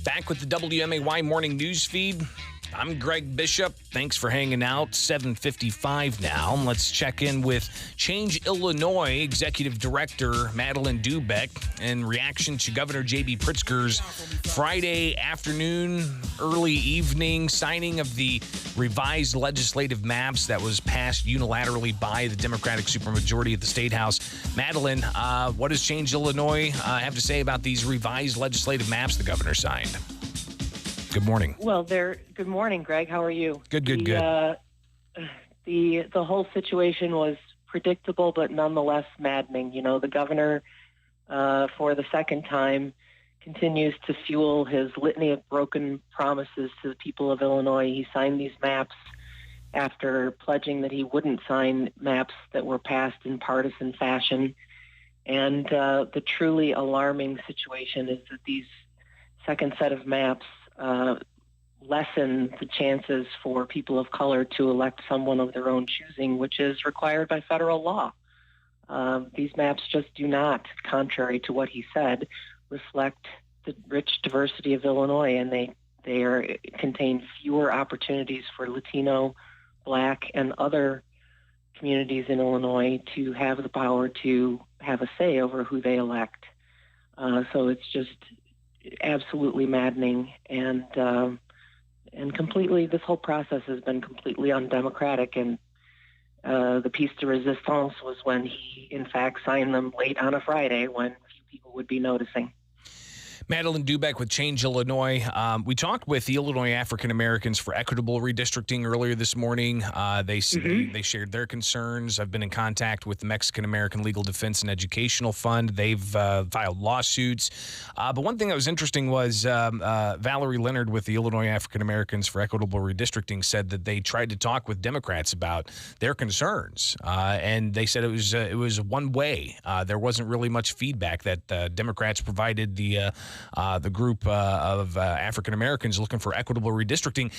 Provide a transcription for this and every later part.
Back with the WMAY morning news feed. I'm Greg Bishop. Thanks for hanging out. 7:55 now. Let's check in with Change Illinois Executive Director Madeleine Doubek in reaction to Governor J.B. Pritzker's Friday afternoon, early evening signing of the revised legislative maps that was passed unilaterally by the Democratic supermajority at the State House. Madeleine, what does Change Illinois have to say about these revised legislative maps the governor signed? Good morning. Well, good morning, Greg. How are you? Good. The whole situation was predictable, but nonetheless maddening. You know, the governor, for the second time, continues to fuel his litany of broken promises to the people of Illinois. He signed these maps after pledging that he wouldn't sign maps that were passed in partisan fashion. And the truly alarming situation is that these second set of maps lessen the chances for people of color to elect someone of their own choosing, which is required by federal law. These maps just do not, contrary to what he said, reflect the rich diversity of Illinois, and they contain fewer opportunities for Latino, Black, and other communities in Illinois to have the power to have a say over who they elect. So it's just absolutely maddening, and completely, this whole process has been completely undemocratic, and the piece de resistance was when he, in fact, signed them late on a Friday when few people would be noticing. Madeleine Doubek with Change Illinois. We talked with the Illinois African Americans for Equitable Redistricting earlier this morning. They shared their concerns. I've been in contact with the Mexican American Legal Defense and Educational Fund. They've filed lawsuits. But one thing that was interesting was Valerie Leonard with the Illinois African Americans for Equitable Redistricting said that they tried to talk with Democrats about their concerns, and they said it was one way. There wasn't really much feedback that Democrats provided the group of African Americans looking for equitable redistricting.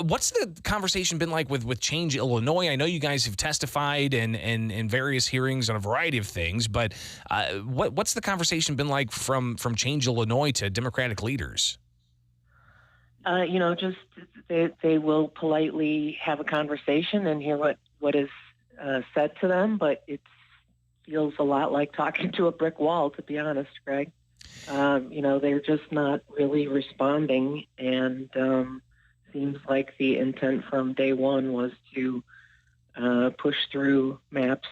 What's the conversation been like with Change Illinois? I know you guys have testified in various hearings on a variety of things, but what's the conversation been like from Change Illinois to Democratic leaders? Just they will politely have a conversation and hear what is said to them, but it feels a lot like talking to a brick wall, to be honest, Greg. They're just not really responding, and seems like the intent from day one was to push through maps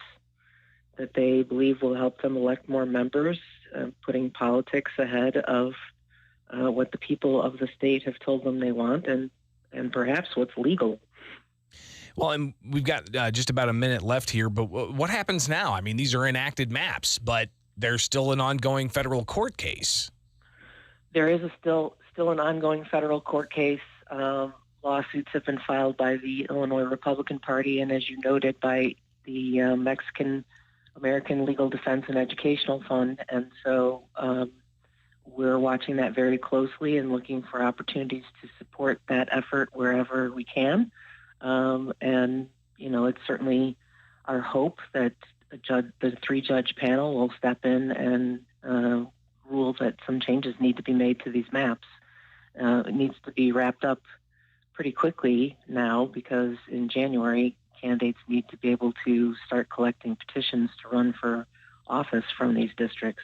that they believe will help them elect more members, putting politics ahead of what the people of the state have told them they want, and perhaps what's legal. Well, and we've got just about a minute left here, but what happens now? I mean, these are enacted maps, but there's still an ongoing federal court case. There is still an ongoing federal court case. Lawsuits have been filed by the Illinois Republican Party and, as you noted, by the Mexican American Legal Defense and Educational Fund. And so we're watching that very closely and looking for opportunities to support that effort wherever we can. It's certainly our hope that the three-judge panel will step in and rule that some changes need to be made to these maps. It needs to be wrapped up pretty quickly now, because in January, candidates need to be able to start collecting petitions to run for office from these districts.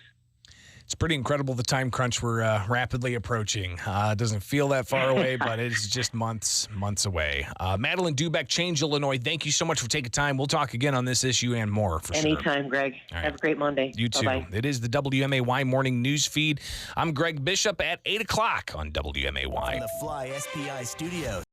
It's pretty incredible, the time crunch we're rapidly approaching. It doesn't feel that far away, but it's just months away. Madeleine Doubek, Change Illinois, thank you so much for taking time. We'll talk again on this issue and more for sure. Anytime, Greg. Right. Have a great Monday. You too. Bye-bye. It is the WMAY morning news feed. I'm Greg Bishop at 8 o'clock on WMAY. On the Fly SPI Studios.